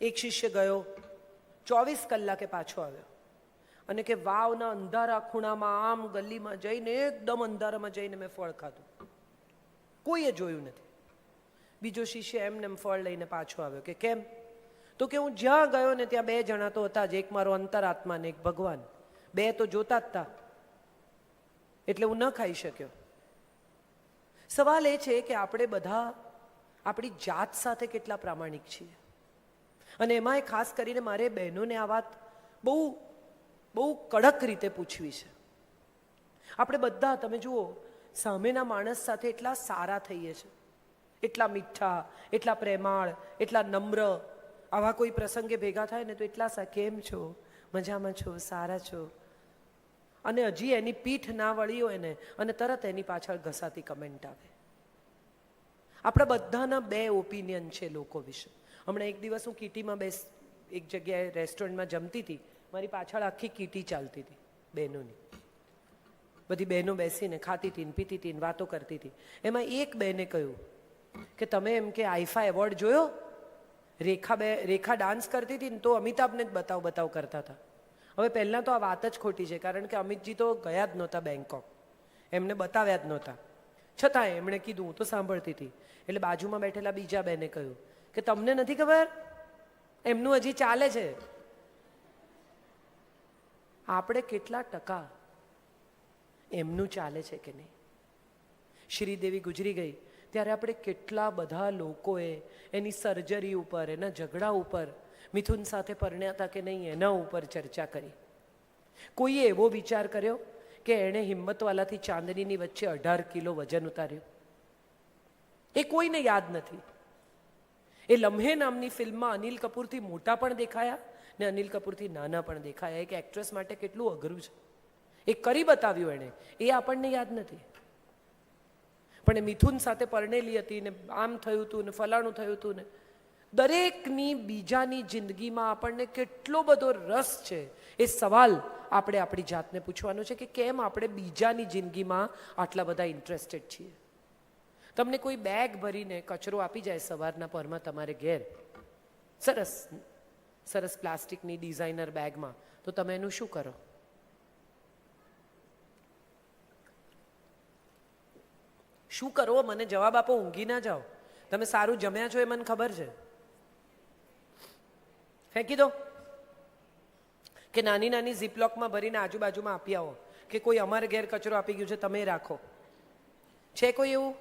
એક શિષ્ય ગયો, 24 કલાકે પાછો આવ્યો અને કે વાવના અંધારા ખૂણામાં આમ ગલીમાં જઈને એકદમ અંધારામાં જઈને મેં ફળ ખાધું, કોઈએ જોયું નથી. બીજો શિષ્ય એમને એમ ફળ લઈને પાછો આવ્યો કે કેમ? તો કે હું જ્યાં ગયો ને ત્યાં 2 જણા તો હતા જ, એક મારો અંતરાત્મા ને એક ભગવાન, 2 તો જોતા જ હતા, એટલે હું ન ખાઈ શક્યો. સવાલ એ છે કે આપણે બધા આપણી જાત સાથે કેટલા પ્રામાણિક છીએ. અને એમાંય ખાસ કરીને મારે બહેનોને આ વાત બહુ બહુ કડક રીતે પૂછવી છે. આપણે બધા, તમે જુઓ, સામેના માણસ સાથે એટલા સારા થઈએ છીએ, એટલા મીઠા, એટલા પ્રેમાળ, એટલા નમ્ર. આવા કોઈ પ્રસંગે ભેગા થાય ને તો એટલા કેમ છો, મજામાં છો, સારા છો, અને હજી એની પીઠ ના વળી હોય ને અને તરત એની પાછળ ઘસાતી કમેન્ટ આવે. આપણા બધાના 2 ઓપિનિયન છે લોકો વિશે. હમણાં એક દિવસ હું કીટીમાં એક જગ્યાએ રેસ્ટોરન્ટમાં જમતી હતી, મારી પાછળ આખી કીટી ચાલતી હતી બહેનોની. બધી બહેનો બેસીને ખાતી હતી ને પીતી હતી ને વાતો કરતી હતી. એમાં એક બહેને કહ્યું કે તમે એમ કે આઈફા એવોર્ડ જોયો? રેખા ડાન્સ કરતી હતી ને તો અમિતાભને જ બતાવ કરતા હતા. હવે પહેલાં તો આ વાત જ ખોટી છે, કારણ કે અમિતજી તો ગયા જ નહોતા બેંકોક, એમને બતાવ્યા જ નહોતા. છતાંય એમણે કીધું, હું તો સાંભળતી હતી. એટલે બાજુમાં બેઠેલા બીજા બેને કહ્યું કે તમને નથી ખબર, એમનું હજી ચાલે છે. આપણે કેટલા ટકા એમનું ચાલે છે કે નહીં? શ્રીદેવી ગુજરી ગઈ ત્યારે આપણે કેટલા બધા લોકોએ એની સર્જરી ઉપર, એના ઝઘડા ઉપર, મિથુન સાથે પરણ્યા હતા કે નહીં એના ઉપર ચર્ચા કરી. કોઈએ એવો વિચાર કર્યો કે એણે હિંમતવાલાથી ચાંદનીની વચ્ચે 18 કિલો વજન ઉતાર્યું? એ કોઈને યાદ નથી. એ લમ્હે નામની ફિલ્મમાં અનિલ કપૂરથી મોટા પણ દેખાયા ને અનિલ કપૂરથી નાના પણ દેખાયા. એક એક્ટ્રેસ માટે કેટલું અઘરું છે. એ કરી બતાવ્યું એણે, એ આપણને યાદ નથી. પણ એ મિથુન સાથે પરણેલી હતી ને આમ થયું હતું ને ફલાણું થયું હતું ને. દરેકની બીજાની જિંદગીમાં આપણને કેટલો બધો રસ છે. એ સવાલ આપણે આપણી જાતને પૂછવાનો છે કે કેમ આપણે બીજાની જિંદગીમાં આટલા બધા ઇન્ટરેસ્ટેડ છીએ. તમને કોઈ બેગ ભરીને કચરો આપી જાય સવારના પરમાં તમારે ઘેર, સરસ સરસ પ્લાસ્ટિકની ડિઝાઇનર બેગમાં, તો તમે એનું શું કરો? શું કરો? મને જવાબ આપો, ઊંઘી ના જાઓ. તમે સારું જમ્યા છો એ મને ખબર છે. ફેંકી દો કે નાની નાની ઝીપલોકમાં ભરીને આજુબાજુમાં આપી આવો કે કોઈ અમારે ઘેર કચરો આપી ગયું છે તમે રાખો? છે કોઈ એવું?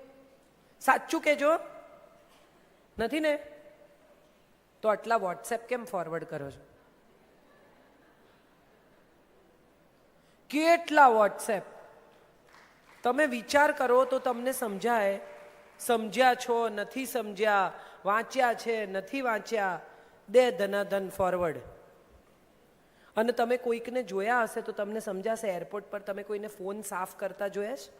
સાચું કહેજો. નથી ને? તો આટલા વોટ્સએપ કેમ ફોરવર્ડ કરો છો? કેટલા વોટ્સએપ? તમે વિચાર કરો તો તમને સમજાય. સમજ્યા છો, નથી સમજ્યા, વાંચ્યા છે, નથી વાંચ્યા, દે ધનાધન ફોરવર્ડ. અને તમે કોઈકને જોયા હશે તો તમને સમજાશે, એરપોર્ટ પર તમે કોઈને ફોન સાફ કરતા જોયા છે?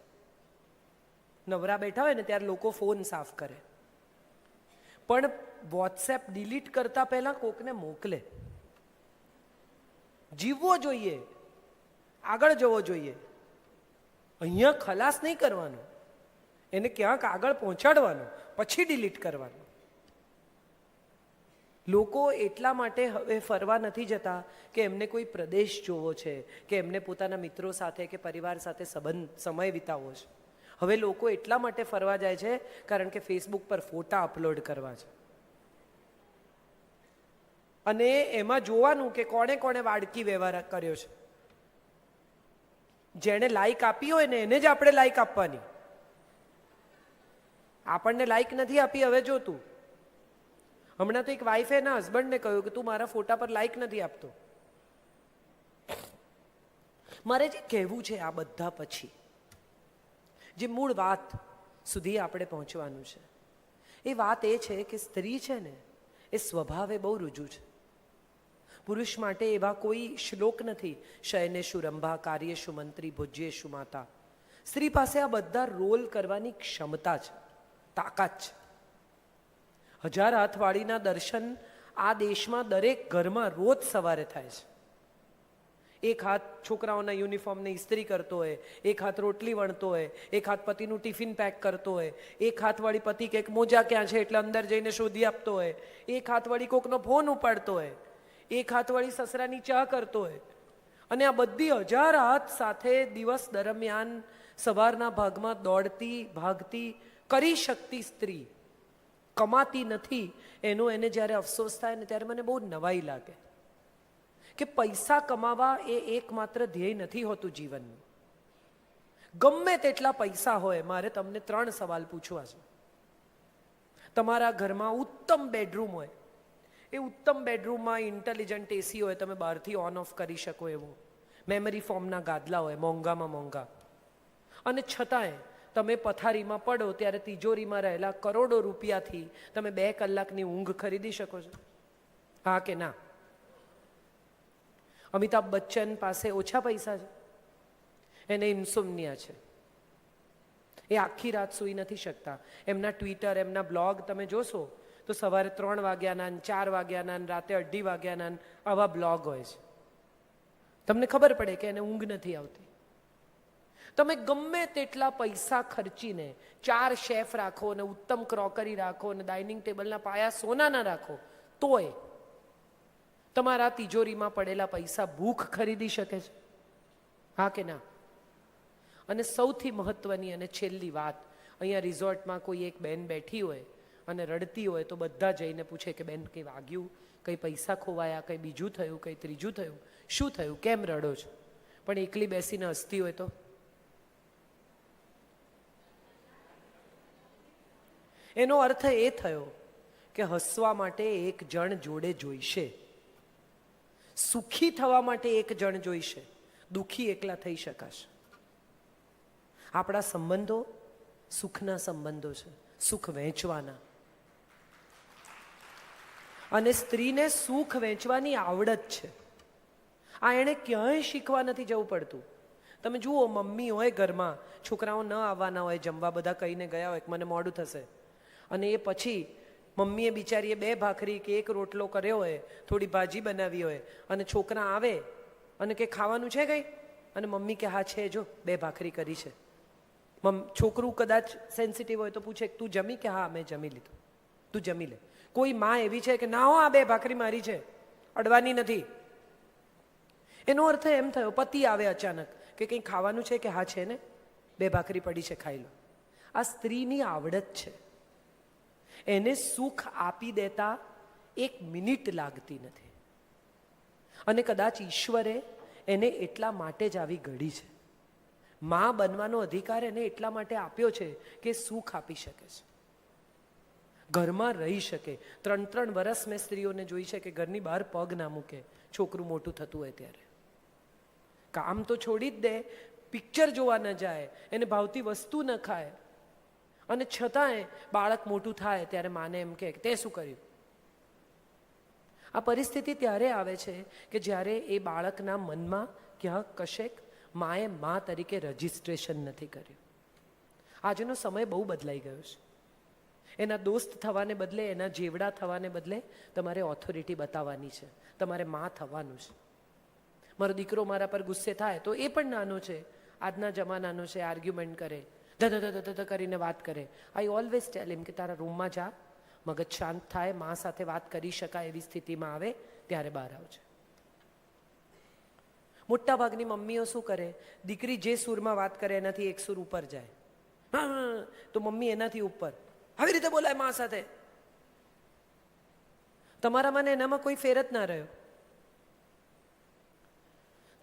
નવરા બેઠા હોય ને ત્યારે લોકો ફોન સાફ કરે, પણ વોટ્સએપ ડિલીટ કરતા પહેલા કોકને મોકલે. જીવવો જોઈએ, આગળ જવો જોઈએ. અહીંયા ખલાસ નહીં કરવાનો, એને ક્યાંક આગળ પહોંચાડવાનો, પછી ડિલીટ કરવાનો. લોકો એટલા માટે હવે ફરવા નથી જતા કે એમને કોઈ પ્રદેશ જોવો છે કે એમને પોતાના મિત્રો સાથે કે પરિવાર સાથે સમય વિતાવવો છે. હવે લોકો એટલા માટે ફરવા જાય છે કારણ કે ફેસબુક પર ફોટા અપલોડ કરવા છે અને એમાં જોવાનું કે કોણે કોણે વાડકી વ્યવહાર કર્યો છે. જેણે લાઈક આપી હોય ને એને જ આપણે લાઈક આપવાની. આપણને લાઈક નથી આપી, હવે જો તું. હમણાં તો એક વાઈફે એના હસબન્ડને કહ્યું કે તું મારા ફોટા પર લાઈક નથી આપતો. મારે જે કહેવું છે આ બધા પછી, જે મૂળ વાત સુધી આપણે પહોંચવાનું છે, એ વાત એ છે કે સ્ત્રી છે ને એ સ્વભાવે બહુ રુજુ છે. પુરુષ માટે એવા કોઈ શ્લોક નથી, શયનેષુ રંભા, કાર્યેષુ મંત્રી, ભોજ્યેષુ માતા. સ્ત્રી પાસે આ બધા રોલ કરવાની ક્ષમતા છે, તાકાત છે. 1000 હાથવાળીના દર્શન આ દેશમાં દરેક ઘરમાં રોજ સવારે થાય છે. એક હાથ છોકરાઓના યુનિફોર્મને ઇસ્ત્રી કરતો હોય, એક હાથ રોટલી વણતો હોય, એક હાથ પતિનું ટિફિન પેક કરતો હોય, એક હાથ વળી પતિ કે મોજા ક્યાં છે એટલે અંદર જઈને શોધી આપતો હોય, એક હાથ વળી કોકનો ફોન ઉપાડતો હોય, એક હાથ વળી સસરાની ચા કરતો હોય. અને આ બધી 1000 હાથ સાથે દિવસ દરમિયાન સવારના ભાગમાં દોડતી ભાગતી કરી શકતી સ્ત્રી કમાતી નથી, એનો એને જ્યારે અફસોસ થાય ને ત્યારે મને બહુ નવાઈ લાગે કે પૈસા કમાવા એ એકમાત્ર ધ્યેય નથી હોતું જીવનનું. ગમે તેટલા પૈસા હોય, મારે તમને 3 સવાલ પૂછવા છે. તમારા ઘરમાં ઉત્તમ બેડરૂમ હોય, એ ઉત્તમ બેડરૂમમાં ઇન્ટેલિજન્ટ એસી હોય, તમે બહારથી ઓન ઓફ કરી શકો એવું, મેમરી ફોર્મના ગાદલા હોય મોંઘામાં મોંઘા, અને છતાંય તમે પથારીમાં પડો ત્યારે તિજોરીમાં રહેલા કરોડો રૂપિયાથી તમે 2 કલાકની ઊંઘ ખરીદી શકો છો? હા કે ના? અમિતાભ બચ્ચન પાસે ઓછા પૈસા છે, એને ઇન્સોમ્નિયા છે, એ આખી રાત સૂઈ નથી શકતા. એમના ટ્વિટર, એમના બ્લોગ તમે જોશો તો સવારે 3 વાગ્યાના, 4 વાગ્યાના, રાતે 2:30 વાગ્યાના આવા બ્લોગ હોય છે. તમને ખબર પડે કે એને ઊંઘ નથી આવતી. તમે ગમે તેટલા પૈસા ખર્ચીને 4 શેફ રાખો અને ઉત્તમ ક્રોકરી રાખો અને ડાઇનિંગ ટેબલના પાયા સોનાના રાખો, તોય તમારા તિજોરીમાં પડેલા પૈસા ભૂખ ખરીદી શકે છે? હા કે ના? અને સૌથી મહત્વની અને છેલ્લી વાત, અહીંયા રિઝોર્ટમાં કોઈ એક બેન બેઠી હોય અને રડતી હોય તો બધા જઈને પૂછે કે બેન કંઈ વાગ્યું, કંઈ પૈસા ખોવાયા, કંઈ બીજું થયું, કંઈ ત્રીજું થયું, શું થયું, કેમ રડો છો? પણ એકલી બેસીને હસતી હોય તો? એનો અર્થ એ થયો કે હસવા માટે એક જણ જોડે જોઈશે, સુખી થવા માટે એક જણ જોઈશે, દુઃખી એકલા થઈ શકાશે. આપણા સંબંધો સુખના સંબંધો છે, સુખ વહેંચવાના. અને સ્ત્રીને સુખ વહેંચવાની આવડત છે. આ એણે ક્યાંય શીખવા નથી જવું પડતું. તમે જુઓ, મમ્મી હોય ઘરમાં, છોકરાઓ ન આવવાના હોય, જમવા બધા કહીને ગયા હોય કે મને મોડું થશે, અને એ પછી મમ્મીએ બિચારીએ 2 ભાખરી કે 1 રોટલો કર્યો હોય, થોડી ભાજી બનાવી હોય, અને છોકરા આવે અને કે ખાવાનું છે કંઈ, અને મમ્મી કે હા છે, જો 2 ભાખરી કરી છે. છોકરું કદાચ સેન્સિટિવ હોય તો પૂછે તું જમી? કે હા મેં જમી લીધું, તું જમી લે. કોઈ માં એવી છે કે ના હો, આ 2 ભાખરી મારી છે, અડવાની નથી. એનો અર્થ એમ થયો, પતિ આવે અચાનક કે કંઈ ખાવાનું છે? કે હા છે ને, 2 ભાખરી પડી છે, ખાઈ લો. આ સ્ત્રીની આવડત છે. એને સુખ આપી દેતા 1 મિનિટ લાગતી નથી. અને કદાચ ઈશ્વરે એને એટલા માટે જ આવી ઘડી છે. માં બનવાનો અધિકાર એને એટલા માટે આપ્યો છે કે સુખ આપી શકે છે, ઘરમાં રહી શકે. 3 વર્ષ મેં સ્ત્રીઓને જોઈ છે કે ઘરની બહાર પગ ના મૂકે છોકરું મોટું થતું હોય ત્યારે. કામ તો છોડી જ દે, પિક્ચર જોવા ન જાય, એને ભાવતી વસ્તુ ન ખાય, અને છતાંય બાળક મોટું થાય ત્યારે માને એમ કે તે શું કર્યું? આ પરિસ્થિતિ ત્યારે આવે છે કે જ્યારે એ બાળકના મનમાં ક્યાંક કશેક માએ મા તરીકે રજિસ્ટ્રેશન નથી કર્યું. આજનો સમય બહુ બદલાઈ ગયો છે. એના દોસ્ત થવાને બદલે, એના જેવડા થવાને બદલે તમારે ઓથોરિટી બતાવવાની છે, તમારે મા થવાનું છે. મારો દીકરો મારા પર ગુસ્સે થાય તો એ પણ નાનો છે, આજના જમાનાનો છે, આર્ગ્યુમેન્ટ કરે, ધ કરીને વાત કરે. આઈ ઓલવેઝ ટેલ હિમ કે તારા રૂમમાં જા, મગજ શાંત થાય, મા સાથે વાત કરી શકાય એવી સ્થિતિમાં આવે ત્યારે બહાર આવજે. મોટા ભાગની મમ્મીઓ શું કરે, દીકરી જે સૂરમાં વાત કરે એનાથી 1 સૂર ઉપર જાય, હા તો મમ્મી એનાથી ઉપર. આવી રીતે બોલાય મા સાથે? તમારામાં ને એનામાં કોઈ ફેર જ ના રહ્યો.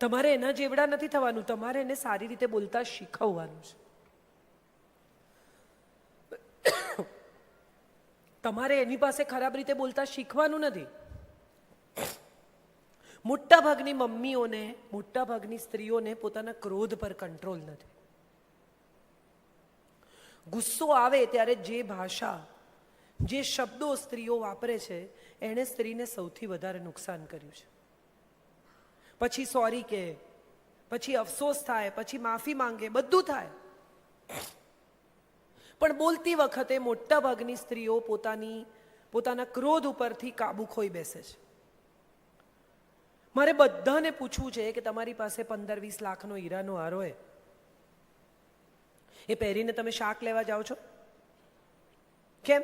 તમારે એના જેવડા નથી થવાનું, તમારે એને સારી રીતે બોલતા શીખવવાનું છે. તમારે એની પાસે ખરાબ રીતે બોલતા શીખવાનું નથી. મોટા ભાગની મમ્મીઓને, મોટા ભાગની સ્ત્રીઓને પોતાના ક્રોધ પર કંટ્રોલ નથી. ગુસ્સો આવે ત્યારે જે ભાષા, જે શબ્દો સ્ત્રીઓ વાપરે છે, એણે સ્ત્રીને સૌથી વધારે નુકસાન કર્યું છે. પછી સોરી કહે, પછી અફસોસ થાય, પછી માફી માંગે, બધું થાય, પણ બોલતી વખતે મોટા ભાગની સ્ત્રીઓ પોતાના ક્રોધ ઉપરથી કાબુ ખોઈ બેસે છે. મારે બધાને પૂછવું છે કે તમારી પાસે 15-20 લાખનો હીરાનો હાર હોય, એ પહેરીને તમે શાક લેવા જાઓ છો? કેમ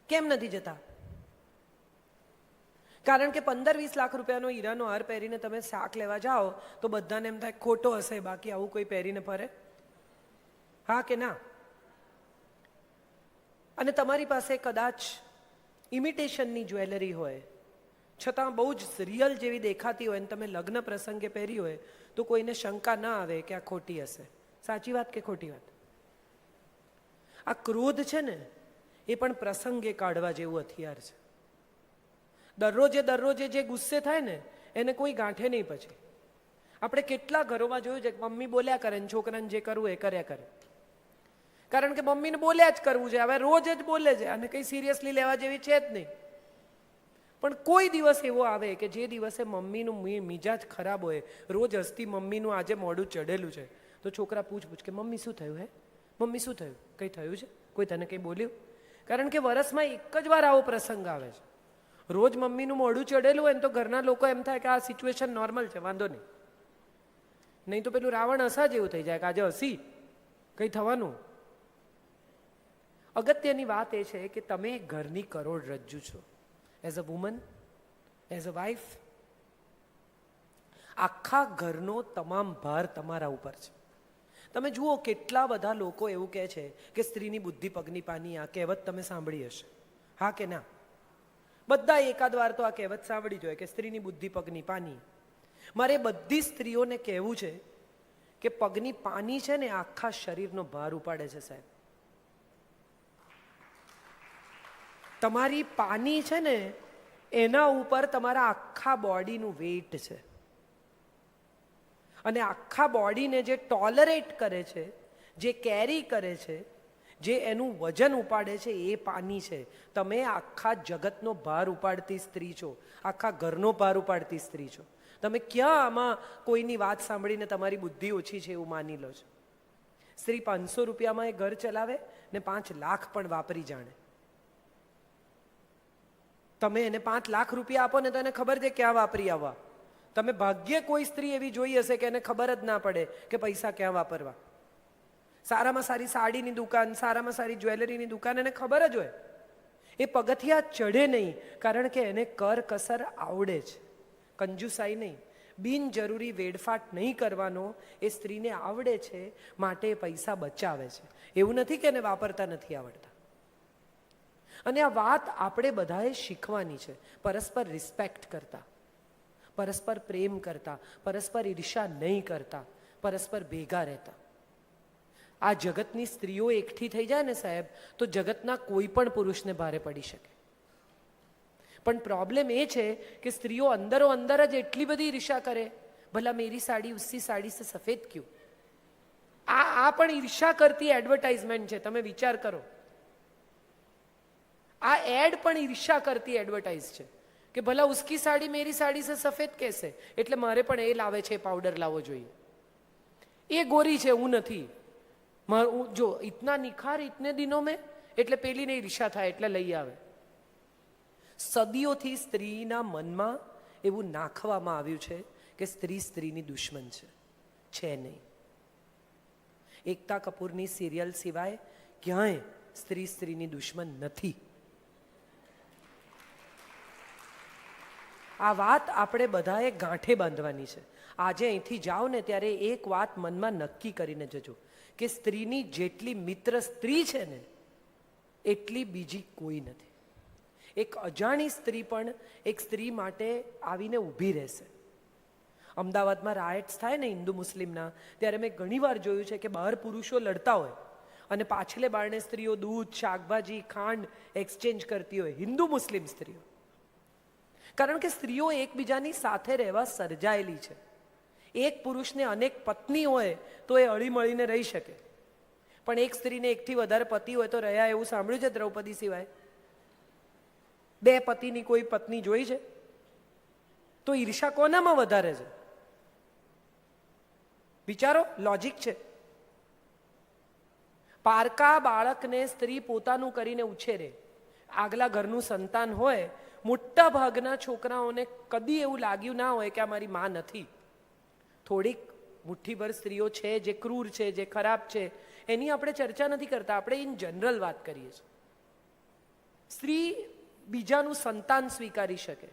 કેમ નથી જતા? કારણ કે 15-20 લાખ રૂપિયાનો હીરાનો હાર પહેરીને તમે શાક લેવા જાઓ તો બધાને એમ થાય ખોટો હશે, બાકી આવું કોઈ પહેરીને ફરે? હા કે ના? અને તમારી પાસે કદાચ ઇમિટેશનની જ્વેલરી હોય છતાં બહુ જ રિયલ જેવી દેખાતી હોય અને તમે લગ્ન પ્રસંગે પહેરી હોય તો કોઈને શંકા ના આવે કે આ ખોટી હશે. સાચી વાત કે ખોટી વાત? આ ક્રોધ છે ને એ પણ પ્રસંગે કાઢવા જેવું હથિયાર છે. દરરોજે જે ગુસ્સે થાય ને એને કોઈ ગાંઠે નહીં. પછી આપણે કેટલા ઘરોમાં જોયું છે કે મમ્મી બોલ્યા કરે ને છોકરાને જે કરવું એ કર્યા કરે, કારણ કે મમ્મીને બોલ્યા જ કરવું છે. હવે રોજ જ બોલે છે અને કંઈ સિરિયસલી લેવા જેવી છે જ નહીં. પણ કોઈ દિવસ એવો આવે કે જે દિવસે મમ્મીનું મિજાજ ખરાબ હોય, રોજ હસતી મમ્મીનું આજે મોઢું ચઢેલું છે, તો છોકરા પૂછ કે મમ્મી શું થયું? હે મમ્મી શું થયું? કંઈ થયું છે? કોઈ તને કંઈ બોલ્યું? કારણ કે વર્ષમાં એક જ વાર આવો પ્રસંગ આવે છે. રોજ મમ્મીનું મોઢું ચડેલું હોય ને તો ઘરના લોકો એમ થાય કે આ સિચ્યુએશન નોર્મલ છે, વાંધો નહીં. નહીં તો પેલું રાવણ હસા જેવું થઈ જાય કે આજે હસી કંઈ થવાનું. અગત્યની વાત એ છે કે તમે ઘરની કરોડરજ્જુ છો. As a woman, as a wife, આખા ઘરનો તમામ ભાર તમારા ઉપર છે. તમે જુઓ કેટલા બધા લોકો એવું કહે છે કે સ્ત્રીની બુદ્ધિ પગની પાની. આ કહેવત તમે સાંભળી હશે, હા કે ના? બધા એકાદ વાર તો આ કહેવત સાંભળી જોઈએ કે સ્ત્રીની બુદ્ધિ પગની પાની. મારે બધી સ્ત્રીઓને કહેવું છે કે પગની પાની છે ને આખા શરીરનો ભાર ઉપાડે છે સાહેબ. તમારી પાની છે ને એના ઉપર તમારા આખા બોડીનું વેઇટ છે, અને આખા બોડીને જે ટોલરેટ કરે છે, જે કેરી કરે છે, જે એનું વજન ઉપાડે છે એ પાની છે. તમે આખા જગતનો ભાર ઉપાડતી સ્ત્રી છો, આખા ઘરનો ભાર ઉપાડતી સ્ત્રી છો. તમે ક્યાં આમાં કોઈની વાત સાંભળીને તમારી બુદ્ધિ ઓછી છે એવું માની લો છો? સ્ત્રી 500 રૂપિયામાં એ ઘર ચલાવે ને 5 લાખ પણ વાપરી જાણે. તમે એને 5 લાખ રૂપિયા આપો ને તો એને ખબર છે ક્યાં વાપરી આવવા. તમે ભાગ્યે કોઈ સ્ત્રી એવી જોઈ હશે કે એને ખબર જ ના પડે કે પૈસા ક્યાં વાપરવા. સારામાં સારી સાડીની દુકાન, સારામાં સારી જ્વેલરીની દુકાન એને ખબર જ હોય. એ પગથિયા ચઢે નહીં કારણ કે એને કરકસર આવડે છે. કંજુસાઈ નહીં, બિનજરૂરી વેડફાટ નહીં કરવાનો એ સ્ત્રીને આવડે છે, માટે પૈસા બચાવે છે. એવું નથી કે એને વાપરતા નથી આવડતા. અને આ વાત આપણે બધાએ શીખવાની છે. પરસ્પર રિસ્પેક્ટ કરતા, પરસ્પર પ્રેમ કરતા, પરસ્પર ઈર્ષા નહીં કરતા, પરસ્પર ભેગા રહેતા. આ જગતની સ્ત્રીઓ એકઠી થઈ જાય ને સાહેબ તો જગતના કોઈ પણ પુરુષને ભારે પડી શકે. પણ પ્રોબ્લેમ એ છે કે સ્ત્રીઓ અંદરો અંદર જ એટલી બધી ઈર્ષા કરે, ભલા મેરી સાડી ઉસી સાડી સે સફેદ ક્યું. આ પણ ઈર્ષા કરતી એડવર્ટાઇઝમેન્ટ છે. તમે વિચાર કરો, આ એડ પણ ઈર્ષા કરતી એડવર્ટાઇઝ છે કે ભલા ઉસકી સાડી મેરી સાડી સે સફેદ કેસે, એટલે મારે પણ એ લાવે છે, પાવડર લાવવો જોઈએ. એ ગોરી છે, હું નથી. મારું જો ઇતના નિખાર ઇતને દિનો મેં, એટલે પેલીને ઈર્ષા થાય એટલે લઈ આવે. સદીઓથી સ્ત્રીના મનમાં એવું નાખવામાં આવ્યું છે કે સ્ત્રી સ્ત્રીની દુશ્મન છે નહીં. એકતા કપૂરની સિરિયલ સિવાય ક્યાંય સ્ત્રી સ્ત્રીની દુશ્મન નથી. આ વાત આપણે બધાએ ગાંઠે બાંધવાની છે. આજે અહીંથી જાઓ ને ત્યારે એક વાત મનમાં નક્કી કરીને જજો કે સ્ત્રીની જેટલી મિત્ર સ્ત્રી છે ને એટલી બીજી કોઈ નથી. એક અજાણી સ્ત્રી પણ એક સ્ત્રી માટે આવીને ઊભી રહેશે. અમદાવાદમાં રાયટ્સ થાય ને હિન્દુ મુસ્લિમના, ત્યારે મેં ઘણીવાર જોયું છે કે બહાર પુરુષો લડતા હોય અને પાછલે બારણે સ્ત્રીઓ દૂધ, શાકભાજી, ખાંડ એક્સચેન્જ કરતી હોય, હિન્દુ મુસ્લિમ સ્ત્રીઓ. કારણ કે સ્ત્રીઓ એકબીજાની સાથે રહેવા સર્જાયેલી છે. એક પુરુષને અનેક પત્ની હોય તો એ હળીમળીને રહી શકે, પણ એક સ્ત્રીને એકથી વધારે પતિ હોય તો રહ્યા એવું સાંભળ્યું છે દ્રૌપદી સિવાય? 2 પતિની કોઈ પત્ની જોઈ છે? તો ઈર્ષા કોનામાં વધારે છે? વિચારો, લોજિક છે. પારકા બાળકને સ્ત્રી પોતાનું કરીને ઉછેરે. આગલા ઘરનું સંતાન હોય, મોટા ભાગના છોકરાઓને કદી એવું લાગ્યું ના હોય કે આ મારી માં નથી. થોડીક મુઠ્ઠીભર સ્ત્રીઓ છે જે ક્રૂર છે, જે ખરાબ છે, એની આપણે ચર્ચા નથી કરતા, આપણે ઇન જનરલ વાત કરીએ છીએ. સ્ત્રી બીજાનું સંતાન સ્વીકારી શકે,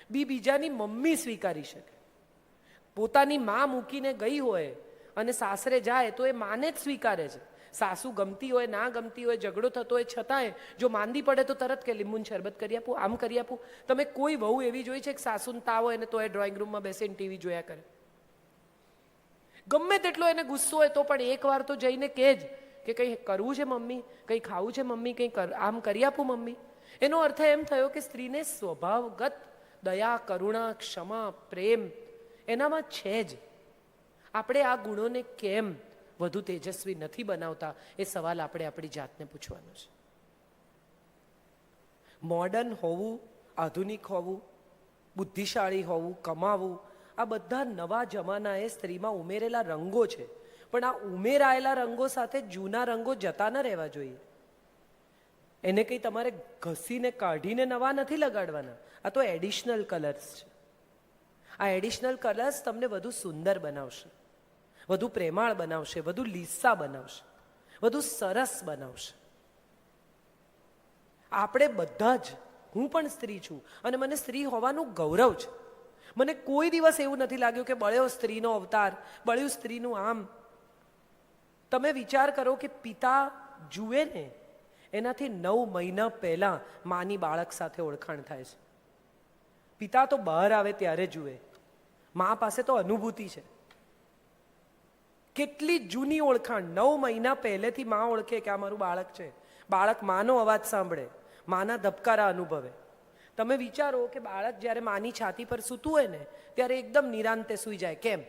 બીજાની મમ્મી સ્વીકારી શકે. પોતાની માં મૂકીને ગઈ હોય અને સાસરે જાય તો એ માને જ સ્વીકારે છે. સાસુ ગમતી હોય ના ગમતી હોય, ઝઘડો થતો હોય, છતાંય જો માંદી પડે તો તરત કે લીંબુનું શરબત કરી આપું, આમ કરી આપું. તમે કોઈ વહુ એવી જોઈ છે કે સાસુને તાવ હોય ને તો એ ડ્રોઈંગ રૂમમાં બેસીને ટીવી જોયા કરે? ગમે તેટલો એને ગુસ્સો હોય તો પણ એકવાર તો જઈને કહે જ કે કંઈ કરવું છે મમ્મી, કંઈ ખાવું છે મમ્મી, કંઈ આમ કરી આપું મમ્મી. એનો અર્થ એમ થયો કે સ્ત્રીને સ્વભાવગત દયા, કરુણા, ક્ષમા, પ્રેમ એનામાં છે જ. આપણે આ ગુણોને કેમ વધુ તેજસ્વી નથી બનાવતા એ સવાલ આપણે આપણી જાતને પૂછવાનો છે. મોડર્ન હોવું, આધુનિક હોવું, બુદ્ધિશાળી હોવું, કમાવું, આ બધા નવા જમાનાએ સ્ત્રીમાં ઉમેરેલા રંગો છે. પણ આ ઉમેરાયેલા રંગો સાથે જૂના રંગો જતા ન રહેવા જોઈએ. એને કંઈ તમારે ઘસીને કાઢીને નવા નથી લગાડવાના. આ તો એડિશનલ કલર્સ છે. આ એડિશનલ કલર્સ તમને વધુ સુંદર બનાવશે, વધુ પ્રેમાળ બનાવશે, વધુ લીસા બનાવશે, વધુ સરસ બનાવશે. આપણે બધા જ, હું પણ સ્ત્રી છું અને મને સ્ત્રી હોવાનું ગૌરવ છે. મને કોઈ દિવસ એવું નથી લાગ્યું કે બળ્યો સ્ત્રીનો અવતાર, બળ્યું સ્ત્રીનું આમ. તમે વિચાર કરો કે પિતા જુએ ને એનાથી 9 મહિના પહેલા માની બાળક સાથે ઓળખાણ થાય છે. પિતા તો બહાર આવે ત્યારે જુએ, મા પાસે તો અનુભૂતિ છે. કેટલી જૂની ઓળખાણ, 9 મહિના પહેલેથી મા ઓળખે કે આ મારું બાળક છે. બાળક માનો અવાજ સાંભળે, માના ધબકારા અનુભવે. તમે વિચારો કે બાળક જ્યારે માની છાતી પર સૂતું હોય ને ત્યારે એકદમ નિરાંતે સૂઈ જાય. કેમ?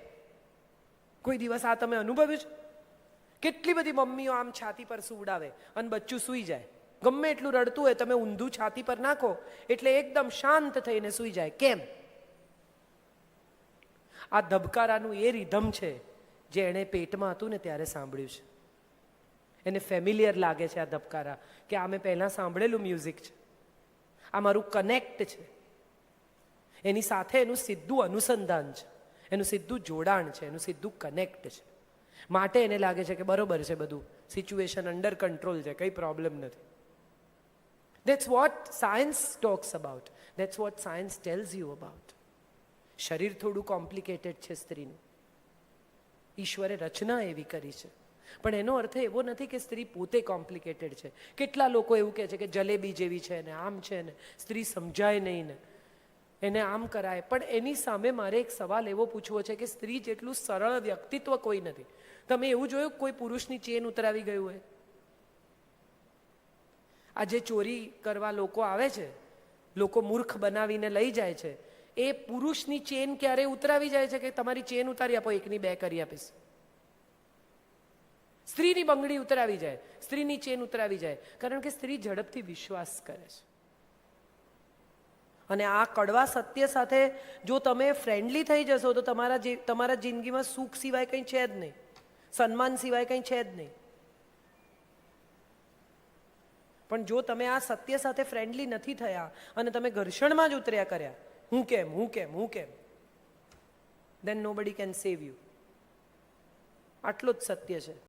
કોઈ દિવસ આ તમે અનુભવ્યું છે? કેટલી બધી મમ્મીઓ આમ છાતી પર સુવડાવે અને બચ્ચું સૂઈ જાય. ગમે એટલું રડતું હોય તમે ઊંધું છાતી પર નાખો એટલે એકદમ શાંત થઈને સૂઈ જાય. કેમ? આ ધબકારાનું એ રિધમ છે જે એણે પેટમાં હતું ને ત્યારે સાંભળ્યું છે. એને ફેમિલિયર લાગે છે આ ધબકારા, કે આ મેં પહેલાં સાંભળેલું મ્યુઝિક છે, આ મારું કનેક્ટ છે. એની સાથે એનું સીધું અનુસંધાન છે, એનું સીધું જોડાણ છે, એનું સીધું કનેક્ટ છે. માટે એને લાગે છે કે બરોબર છે, બધું સિચ્યુએશન અંડર કંટ્રોલ છે, કંઈ પ્રોબ્લેમ નથી. That's what science talks about, that's what science tells you about. શરીર થોડું કોમ્પ્લિકેટેડ છે સ્ત્રીનું, ઈશ્વરે રચના એવી કરી છે, પણ એનો અર્થ એવો નથી કે સ્ત્રી પોતે કોમ્પ્લિકેટેડ છે. કેટલા લોકો એવું કહે છે કે જલેબી જેવી છે ને આમ છે ને સ્ત્રી સમજાય નહીં ને એને આમ કરાય. પણ એની સામે મારે એક સવાલ એવો પૂછવો છે કે સ્ત્રી જેટલું સરળ વ્યક્તિત્વ કોઈ નથી. તમે એવું જોયું કોઈ પુરુષની ચેન ઉતરાવી ગયું હોય? આ જે ચોરી કરવા લોકો આવે છે, લોકો મૂર્ખ બનાવીને લઈ જાય છે, એ પુરુષની ચેન ક્યારે ઉતરાવી જાય છે કે તમારી ચેન ઉતારી આપો, એકની 2 કરી આપીશ? સ્ત્રીની બંગડી ઉતરાવી જાય, સ્ત્રીની ચેન ઉતરાવી જાય, કારણ કે સ્ત્રી ઝડપથી વિશ્વાસ કરે છે. અને આ કડવા સત્ય સાથે જો તમે ફ્રેન્ડલી થઈ જશો તો તમારા જિંદગીમાં સુખ સિવાય કંઈ છે જ નહીં, સન્માન સિવાય કંઈ છે જ નહીં. પણ જો તમે આ સત્ય સાથે ફ્રેન્ડલી નથી થયા અને તમે ઘર્ષણમાં જ ઉતર્યા કર્યા, હું કેમ, હું કેમ, હું કેમ, then nobody can save you. આટલો જ સત્ય છે.